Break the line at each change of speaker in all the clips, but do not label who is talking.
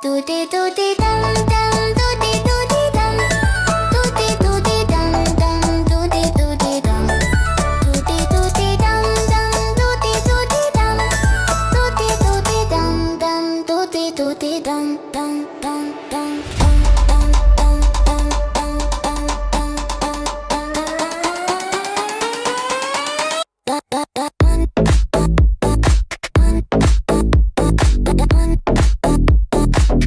Dudi Dudi Dum Dum, Dudi Dudi Dum. Dudi Dudi Dum Dum, Dudi Dudi Dum. Dudi Dudi Dum Dum, Dudi Dudi Dum. Dudi Dudi Dum Dum, Dudi Dudi Dum Dum Dum Dum. Dudi Dudi Dum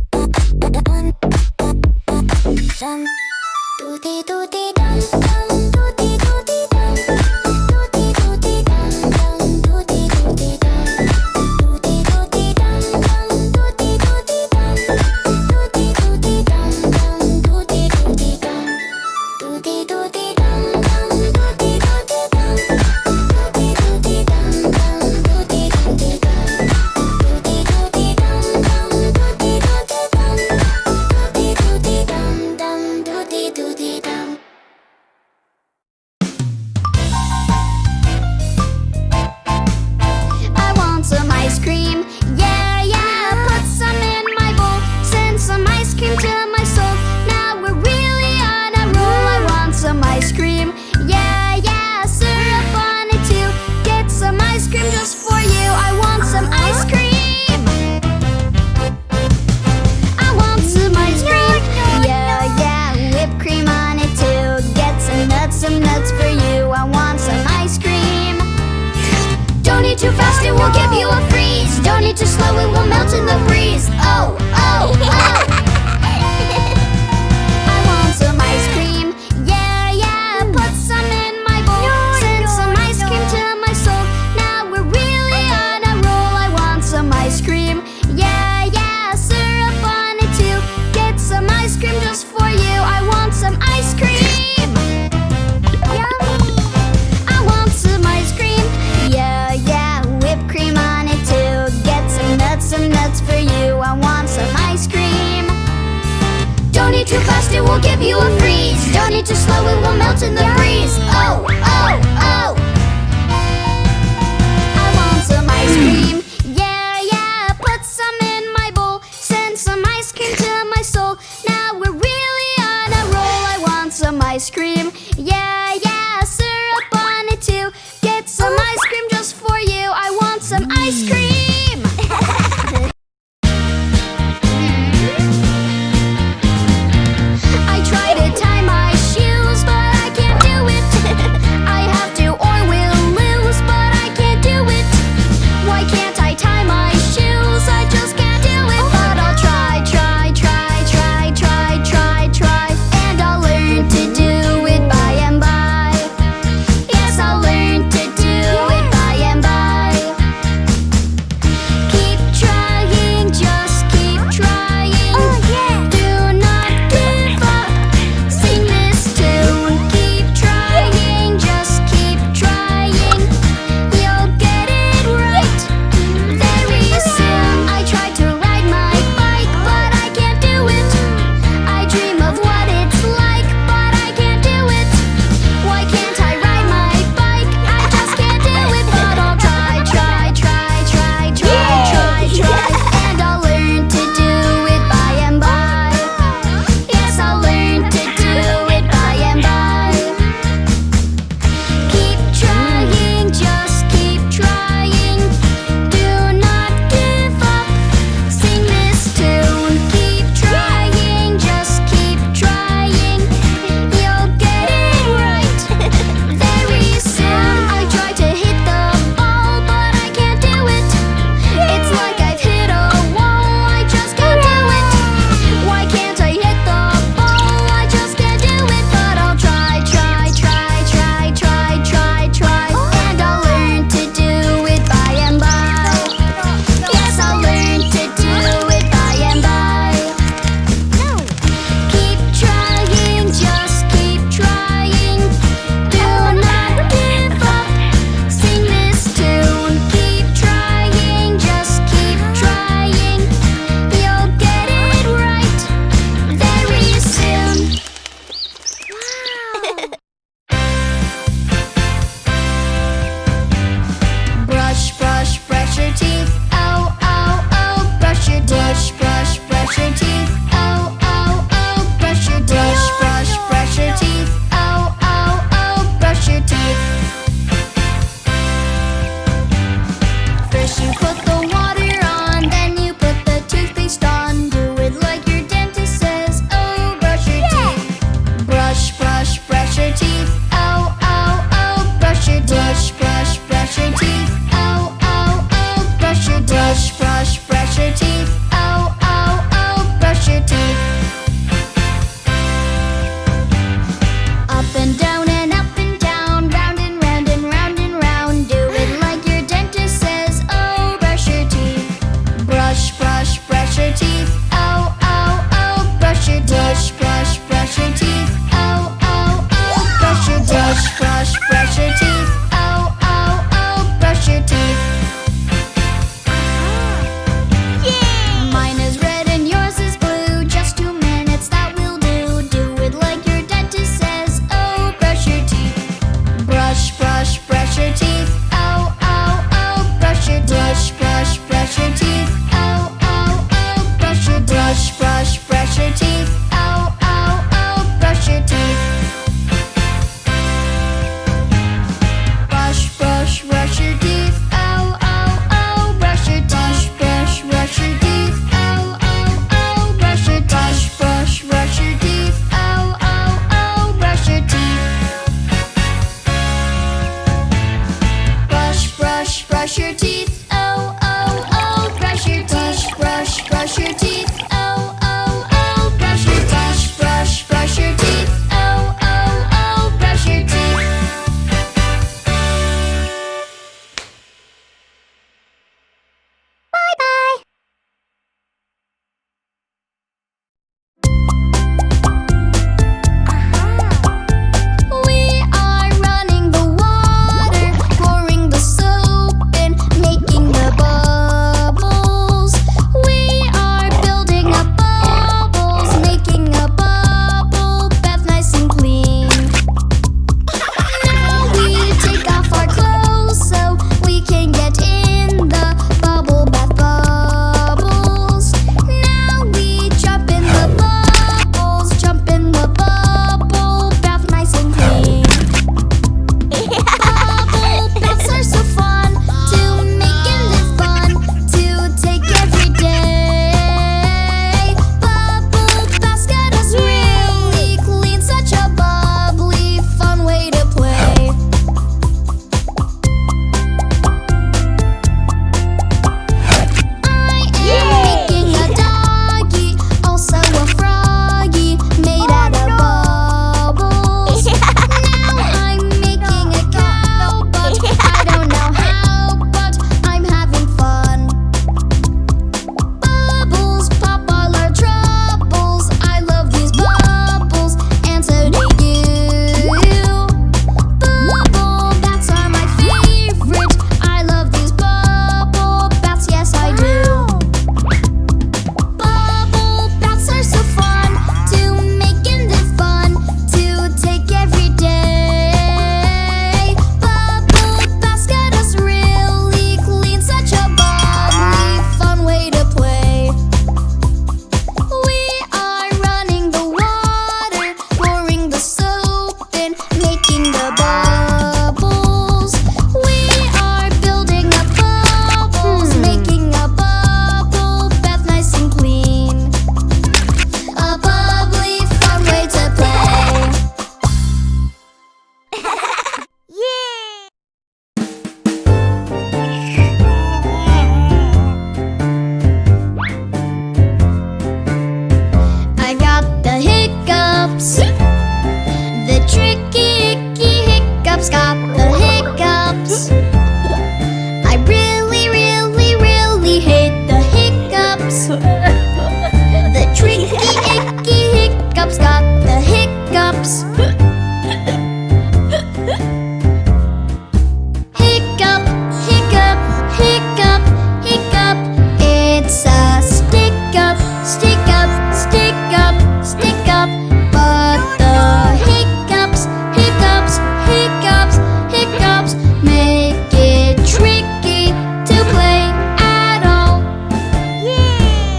Dum, Dudi Dudi Dum. Dudi Dudi Dum Dum, Dudi Dudi Dum. Dudi Dudi Dum Dum, Dudi Dudi Dum. Dudi Dudi Dum Dum, Dudi Dudi Dum. Dudi Dudi Dum Dum, Dudi Dudi Dum. Dudi Dudi Dum Dum, Dudi Dudi Dum. Dudi Dudi Dum Dum, Dudi Dudi Dum. Dudi Dudi Dum Dum, Dudi Dudi Dum. I want some ice cream, yeah, yeah. Put some in my bowl, send some ice cream to my soul. Now we're really on a roll. I want some ice cream, yeah, yeah. Syrup on it too. Get some ice cream just for you. I want some ice cream. I want some ice cream, yeah, yeah. Whipped cream on it too. Get some nuts for you. I want some ice cream. Don't eat too fast, it will give you a freeze. Don't eat too slow, it will melt in the breeze. Oh, oh, oh. I want some ice cream, yeah, yeah. Put some in my bowl, send some ice cream to my soul. Now we're really on a roll. I want some ice cream, yeah, yeah. Syrup on it too. Get some ice cream just for you. I want some ice cream. Yummy. I want some ice cream, yeah, yeah. Whipped cream on it too. Get some nuts for you. I want some ice cream. Don't eat too fast, it will give you a freeze. Don't eat too slow, it will melt in the breeze. Oh, oh, oh. I want some ice cream, yeah, yeah. Put some in my bowl, send some ice cream to my soul. Now we're really on a roll. I want some ice cream, yeah, yeah. Syrup on it too. Get some ice cream just for you. I want some ice cream. I try to tie my shoes, but I can't do it. I have to or will lose, but I can't do it. Why can't I tie my shoes? I just can't do it. But I'll try, try, try, try, try, try, try. And I'll learn to do it by and by. hiccups. Hiccup, hiccup, hiccup, hiccup. It's a stick up, stick up, stick up, stick up. But the hiccups, hiccups, hiccups, hiccups make it tricky to play at all.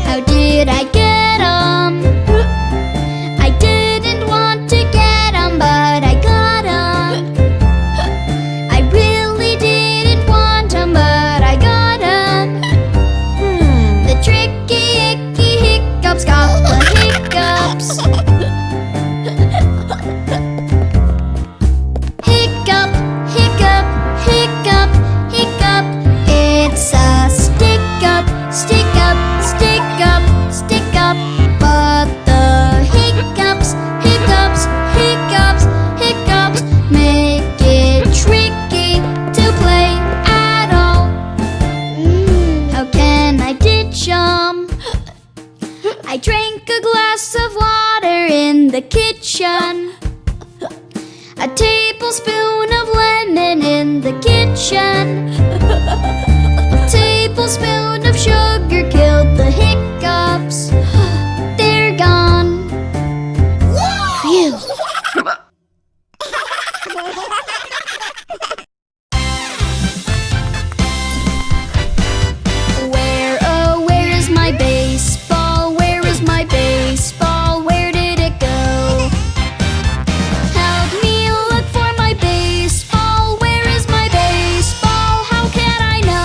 How did I get 'em? I didn't want to get 'em, but I got 'em. I really didn't want 'em, but I got 'em. The tricky icky hiccups got the hiccups. Hiccup, hiccup, hiccup, hiccup. It's a stick up, stick up, stick up, stick up. But the hiccups, hiccups, hiccups, hiccups make it tricky to play at all. How can I ditch 'em? I drank a glass of water in the kitchen. A tablespoon of lemon in the kitchen. A tablespoon of sugar killed the hiccups. They're gone. Phew. Where, oh, where is my baseball? Where is my baseball? Where did it go? Help me look for my baseball. Where is my baseball? How can I know?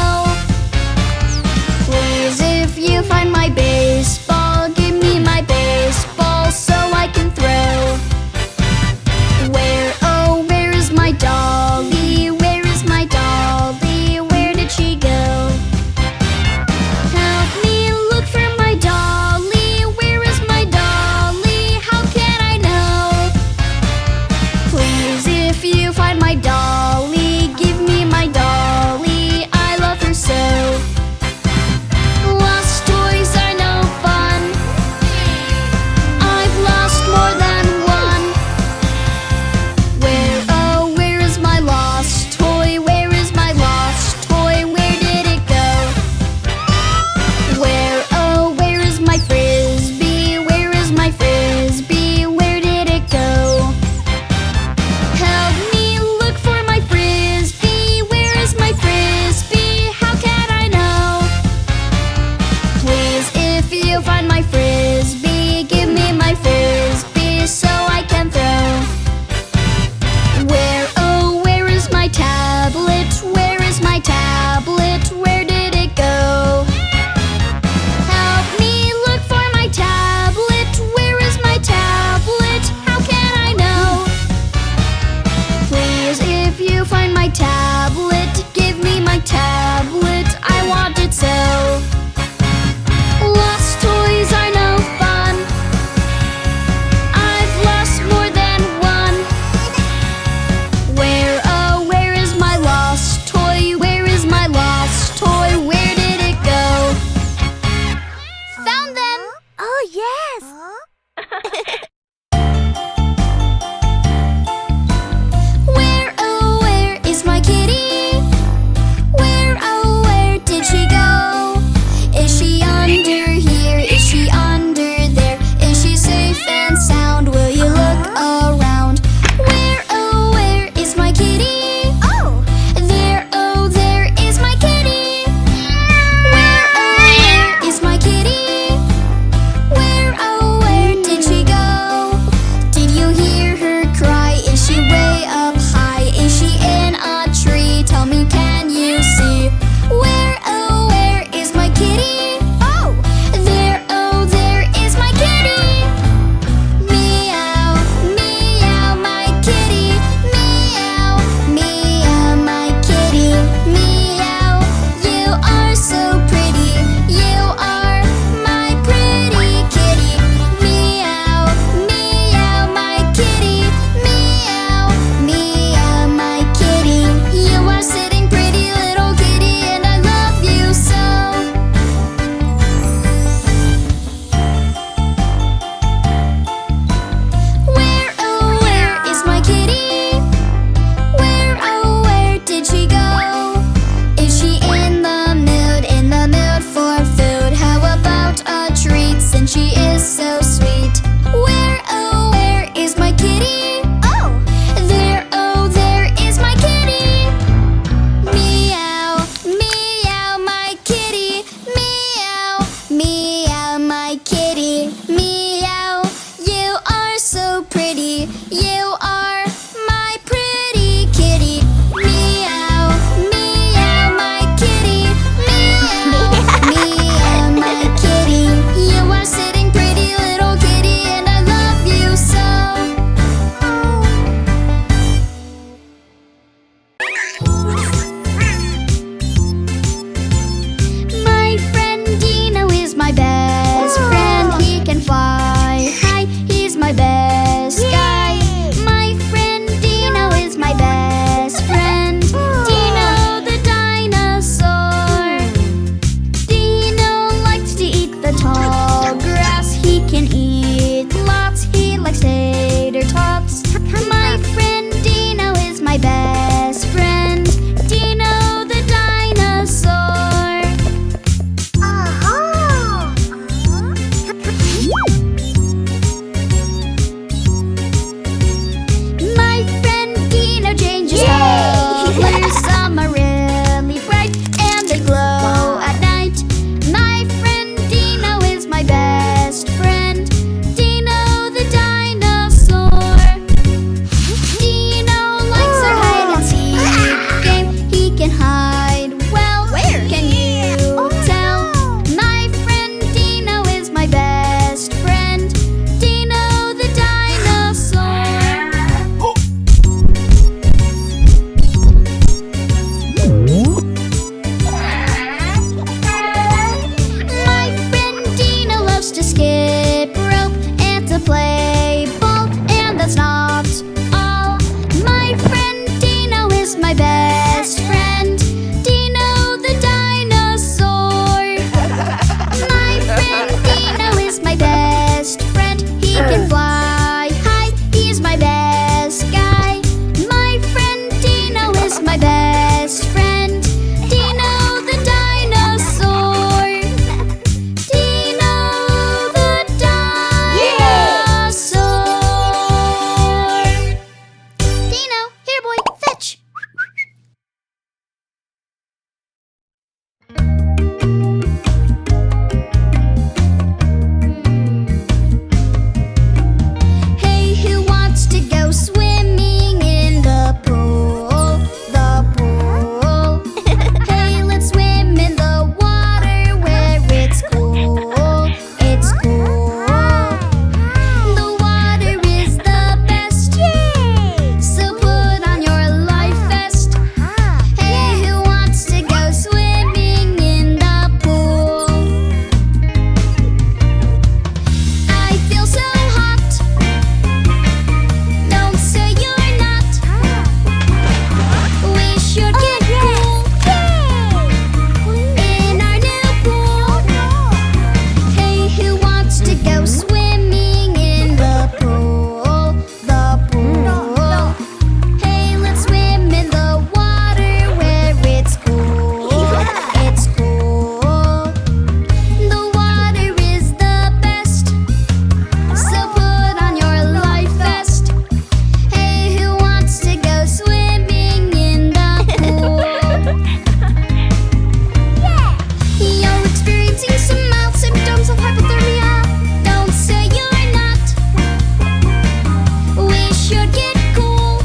should get cool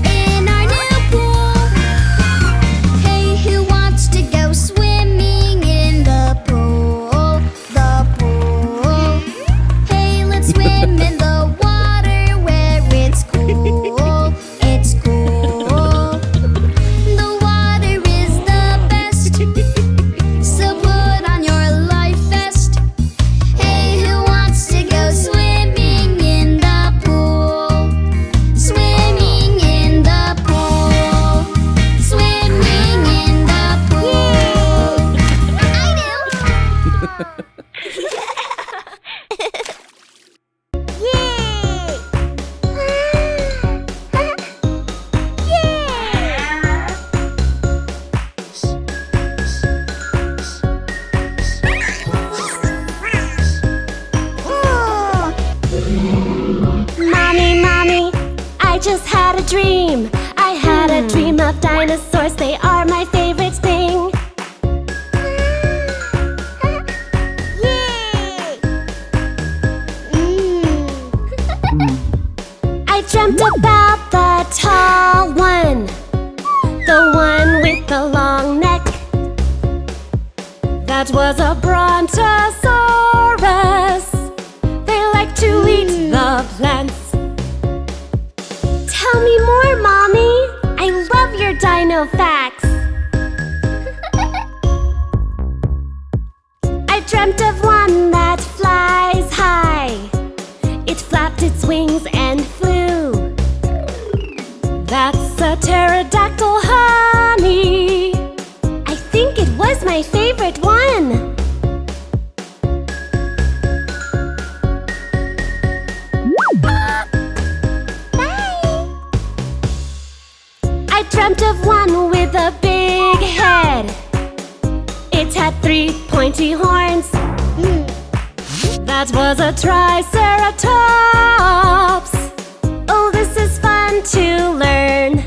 in our new pool. Hey, who wants to go swimming in the pool? The pool. Hey, let's swim in the water where it's cool. It's cool. The water is the best, so put on your life vest. Hey, who wants to go swimming in the pool? Swimming in the pool. Swimming in the pool. I do. Mommy, Mommy, I just had a dream. I had a dream of dinosaurs. They are my favorite thing. I dreamt about the tall one, the one with the long neck. That was a brontosaurus. They like to eat the plants. Tell me more, Mommy. I love your dino facts. I dreamt of one that flies high. It flapped its wings and flew. That's a pterodactyl, honey. I think it was my favorite one. I dreamt of one with a big head. It had 3 pointy horns. That was a triceratops. Oh, this is fun to learn.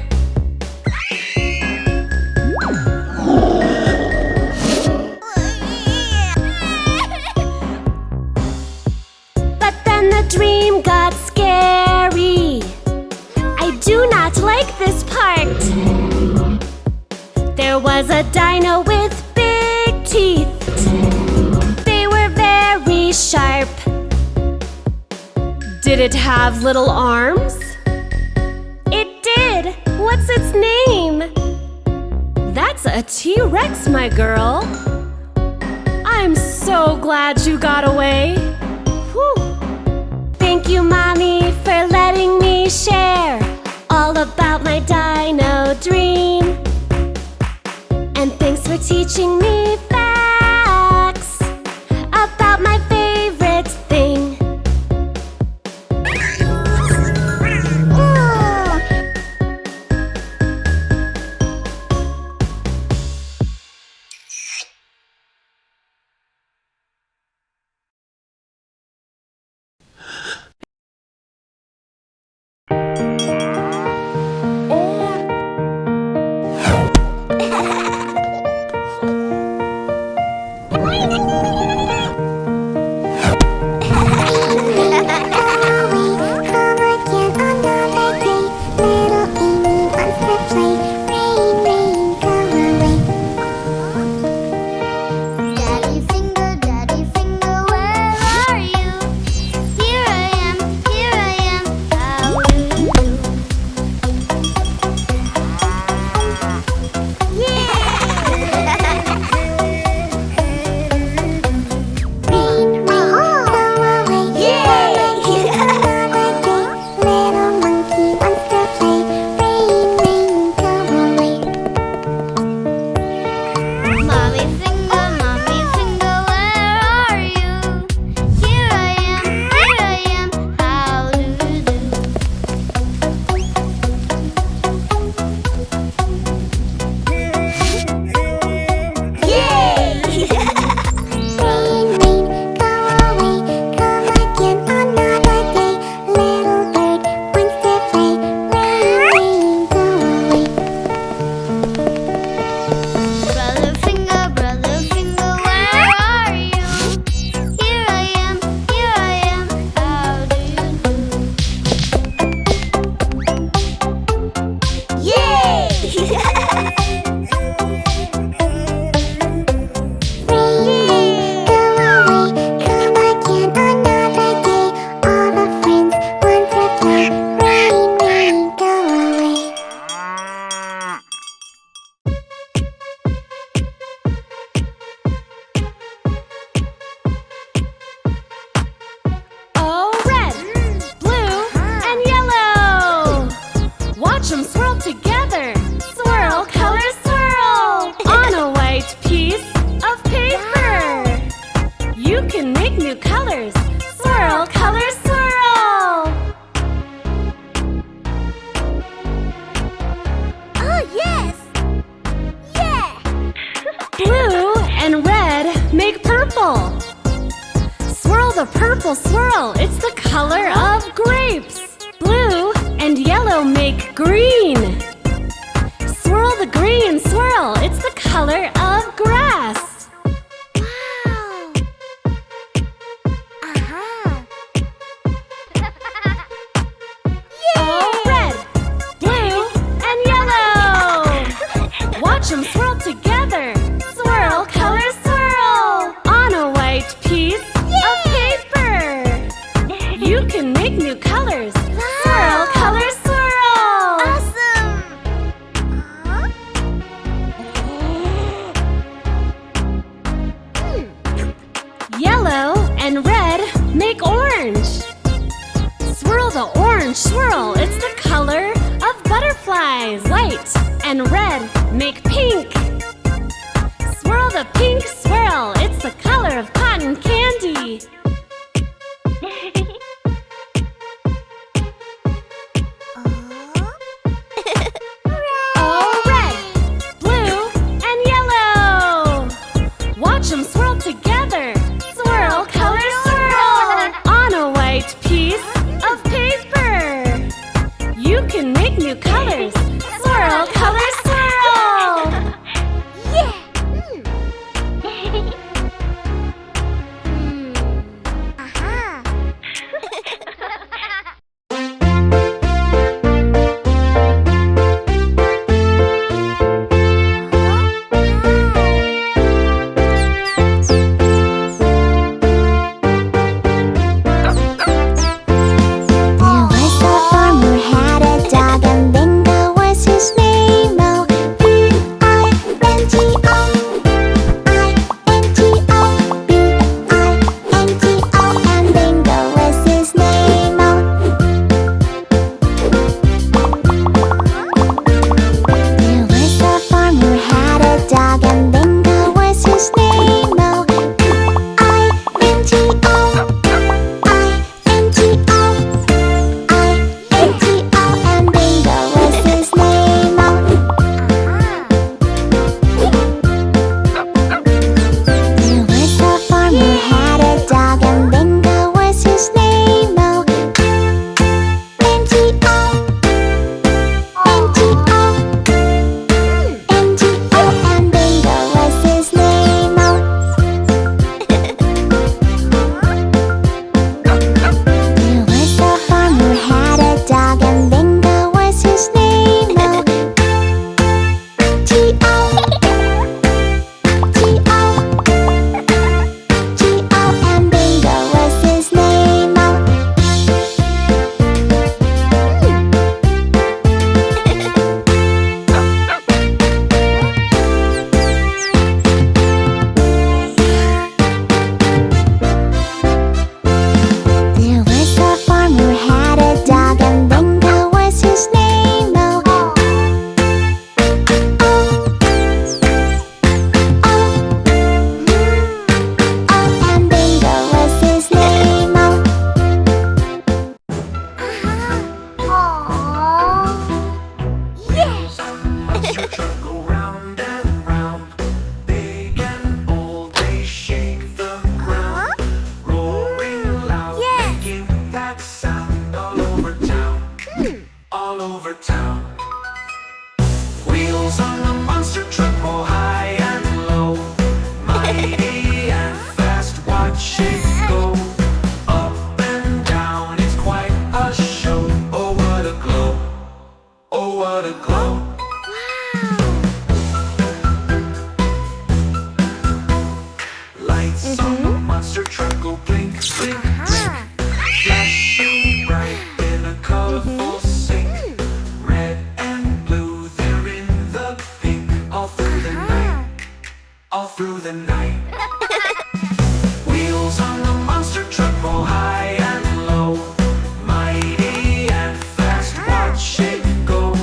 But then the dream got scary. I do not like this part. There was a dino with big teeth. They were very sharp. Did it have little arms? It did. What's its name? That's a T-Rex, my girl. I'm so glad you got away. Whew. Thank you, Mommy, for letting me share all about my dino dream. And thanks for teaching me facts about my favorite thing.
swirl. Swirl the purple swirl, it's the color of grapes. Blue and yellow make green. Swirl the green swirl, it's the color of grass.
Wow!
Oh, red, blue, and yellow. Watch them swirl together. Swirl, color, swirl. On a white piece of paper. You can make new colors. Swirl, color, swirl.
Awesome!
Yellow and red make orange. Swirl the orange swirl, it's the color of butterflies. White and red make pink. Swirl the pink swirl, it's the color of cotton candy. Oh, red, blue, and yellow. Watch them swirl together. Swirl, color, swirl. On a white piece of paper. You can make new colors. Swirl, color, swirl.
Yeah! There was a farmer who had a dog, and Bingo was his name. Oh, B-I-N-G-O, I-N-G-O, B-I-N-G-O, and Bingo was his name. Oh, there was a farmer who had a dog, and Bingo was his name. Oh, I-N-G-O, I-N-G-O, I-N-G-O, and Bingo was his name. Oh, there was a farmer who had a dog, and Bingo was his name. Oh, N-G-O, N-G-O, N-G-O, and Bingo was his name. Oh, there was a farmer who had a dog, and Bingo was his name. Oh, G-O, G-O, G-O, and Bingo was his name. Oh, there was a farmer who had a dog, and Bingo was his name. Oh, and Bingo was his name. Yes!
Monster truck go round and round, big and old, they shake the ground, roaring loud, making that sound all over town, all over town. Wheels on the monster truck go high and low, mighty and fast, watch it go, up and down, it's quite a show. Oh, what a glow, oh, what a glow. Lights on the monster truck go blink, blink, blink, flashing bright in a colorful sync. Red and blue, they're in the pink, all through the night, all through the night. Wheels on the monster truck go high and low, mighty and fast, watch it go,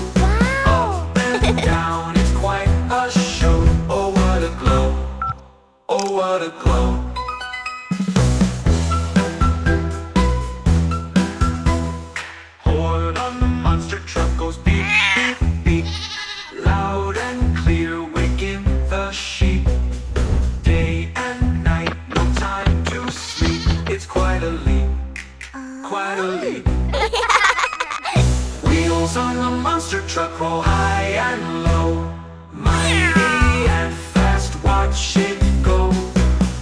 Trucks on the monster truck roll high and low. Mighty and fast, watch it go.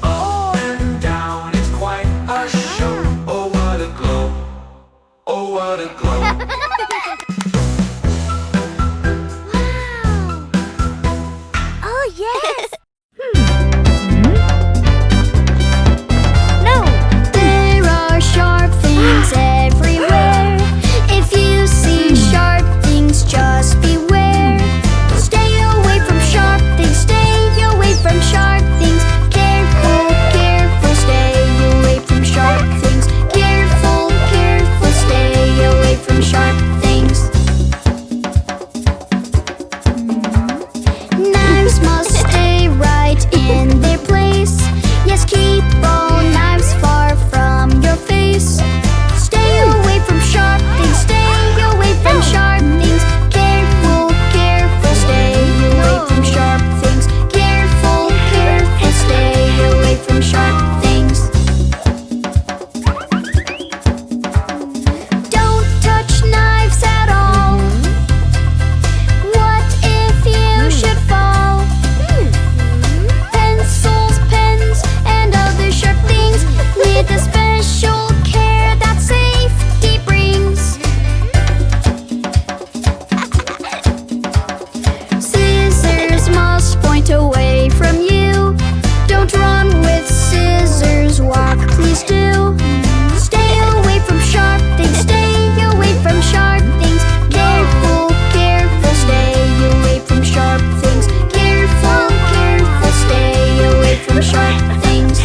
Up and down, it's quite a show. Oh, what a glow. Oh, what a glow.
Oh, yes! There are sharp things everywhere. If you see sharp things, just beware. Stay away from sharp things, stay away from sharp things. Careful, careful, stay away from sharp things. Careful, careful, stay away from sharp things. Knives must stay right in their place. Yes, keep all knives far from your face. Stay away from sharp things, stay away from sharp things. Careful, careful, stay away from sharp things. Careful, careful, stay away from sharp things. Don't touch knives at all. What if you should fall? Pencils, pens, and other sharp things need the special care that safety brings. Scissors must point away from you. Don't run with scissors, walk, please do. Stay away from sharp things, stay away from sharp things. Careful, careful, stay away from sharp things. Careful, careful, stay away from sharp things.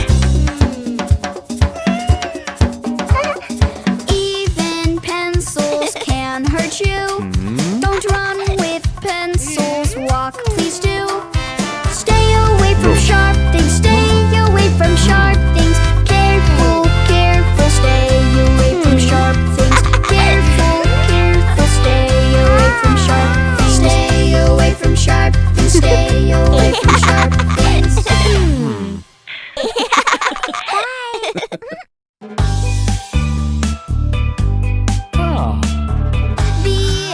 Even pencils can hurt you. Don't run with pencils, walk, please do. Stay away from sharp things, stay away from sharp things. Careful, careful, stay away from sharp things. Careful, careful, stay away from sharp things. Stay away from sharp things, stay away from sharp things. The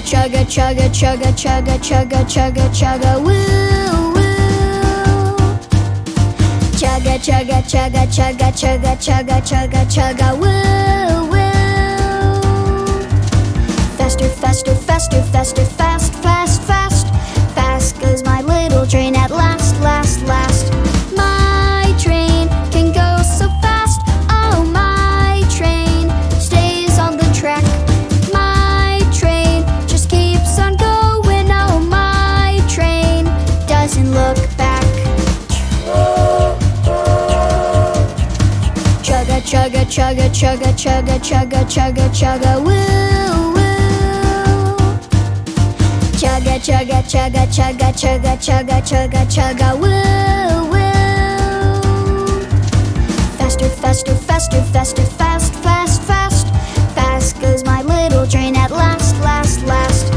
chugga, chugga, chugga, chugga, chugga, chugga, chugga, woo, woo. Chugga, chugga, chugga, chugga, chugga, chugga, chugga, chugga, woo, woo. Faster, faster, faster, faster, fast, fast, fast. Fast goes my little train at last, last, last. My train can go so fast. Oh, my train stays on the track. My train just keeps on going. Oh, my train doesn't look back. Chugga, chugga, chugga, chugga, chugga, chugga, chugga, chugga, woo, woo. Chugga, chugga, chugga, chugga, chugga, chugga, chugga, chugga, woo, woo. Faster, faster, faster, faster, fast, fast, fast. Fast goes my little train at last, last, last.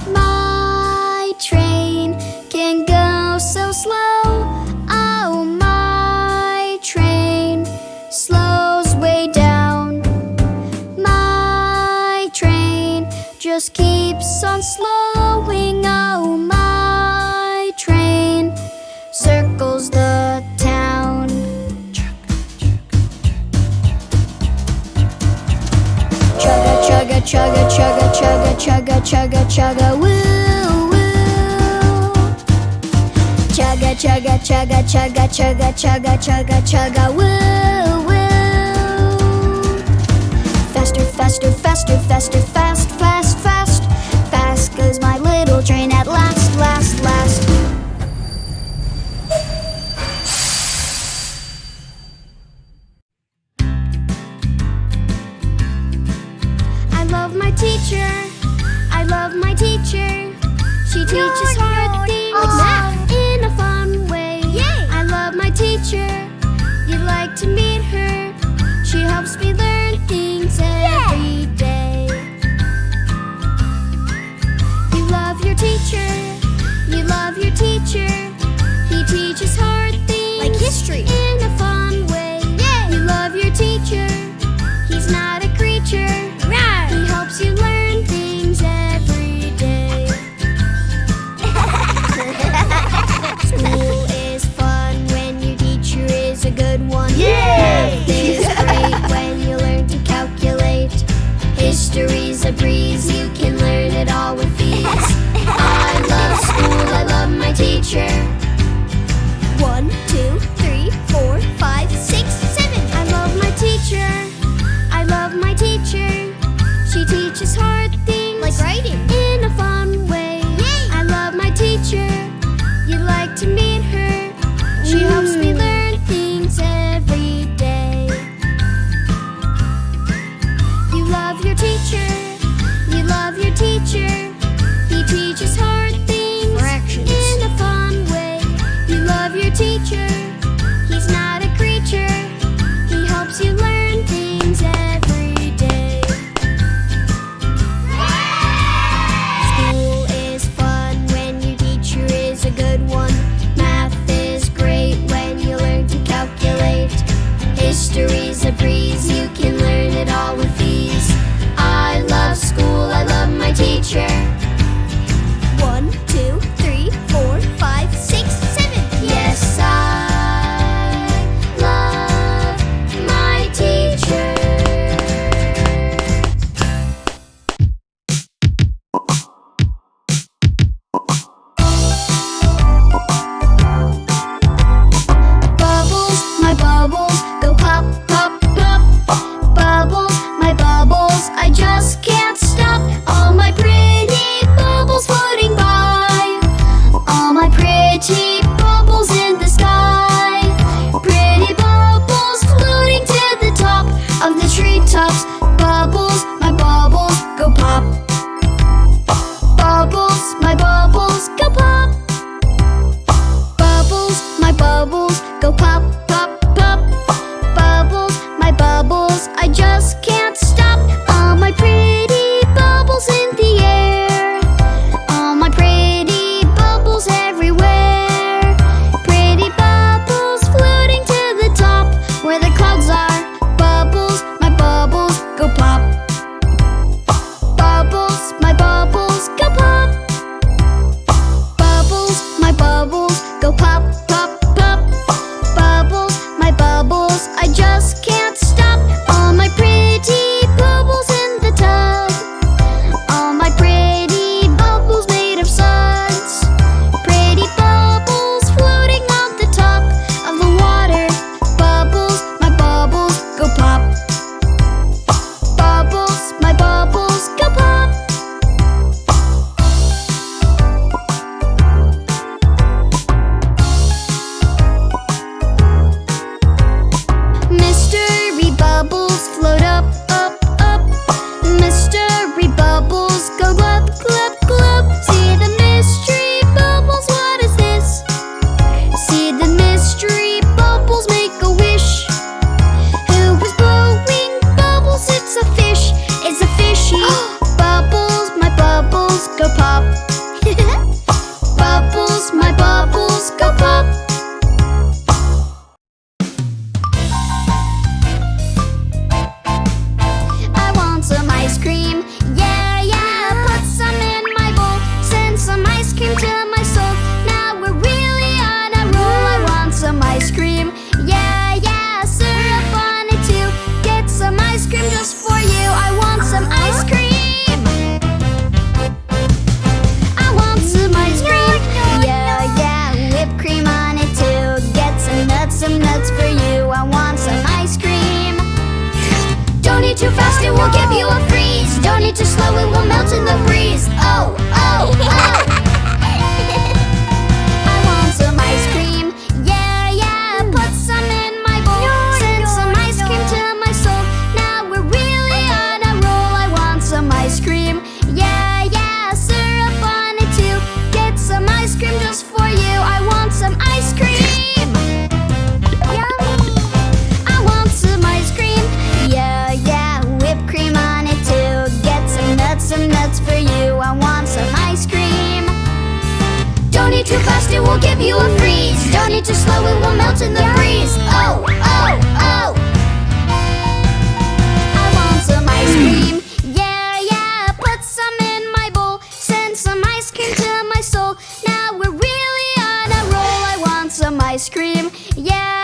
My train can go so slow. Oh, my train slows way down. My train just keeps on slowing. Oh, my train circles the town. Chugga, chugga, chugga, chugga, chugga, chugga, chugga, chugga, woo, woo. Chugga, chugga, chugga, chugga, chugga, chugga, chugga, chugga, woo, woo. Faster, faster, faster, faster, fast, fast, fast. Fast goes my little train at last, last, last. I love my teacher. I love my teacher. She teaches hard things
Like math.
in a fun way.
Yay!
I love my teacher. You'd like to meet her. She helps me learn things every day. You love your teacher. You love your teacher. He teaches hard things
Like history.
in a fun way. You love your teacher. He's not a creature. He helps you learn things every day. School is fun when your teacher is a good one. Math is great when you learn to calculate. History's a breeze, you can learn it all with ease. I love school, I love my teacher. 1, 2, 3, 4, 5, 6, 7. I love my teacher. I love my teacher. She teaches hard things
Like writing.
in a fun way. I love my teacher. You'd like to meet her. She helps me learn things every day. You love your teacher. You love your teacher. He teaches hard things
Fractions.
in a fun way. You love your teacher. He's not a creature. He helps you learn things every day. School is fun when your teacher is a good one. Math is great when you learn to calculate. History's a breeze, you can learn it all with ease. I love school, I love my teacher. 1, 2, 3, 4, 5, 6, 7. Yes, I love my teacher. Bubbles, my bubbles, go pop, pop, pop. pop. Bubbles, my bubbles go pop. Mystery bubbles float up, up, up. Mystery bubbles go glub, glub, glub. See the mystery bubbles, what is this? See the mystery bubbles make a wish. Who is blowing bubbles? It's a fish, it's a fishy. Bubbles, my bubbles go pop. Bubbles, my bubbles go pop. I want some ice cream, yeah, yeah. Put some in my bowl, send some ice cream to my soul. Now we're really on a roll. I want some ice cream, yeah, yeah. Syrup on it too. Get some ice cream just for you. I want some ice cream. I want some ice cream, yeah, yeah. Whipped cream on it too. Get some nuts for you. I want some ice cream. Don't eat too fast, it will give you a freeze. Don't eat too slow, it will melt in the breeze. Oh, oh, oh. I want some ice cream, yeah, yeah. Put some in my bowl, send some ice cream to my soul. Now we're really on a roll. I want some ice cream, yeah, yeah. Syrup on it too. Get some ice cream just for you. I want some ice cream. I want some ice cream, yeah, yeah. Whipped cream on it too. Get some nuts for you. I want some ice cream. Don't eat too fast, it will give you a freeze. Don't eat too slow, it will melt in the breeze. Oh, oh, oh. I want some ice cream, yeah, yeah. Put some in my bowl, send some ice cream to my soul. Now we're really on a roll. I want some ice cream, yeah,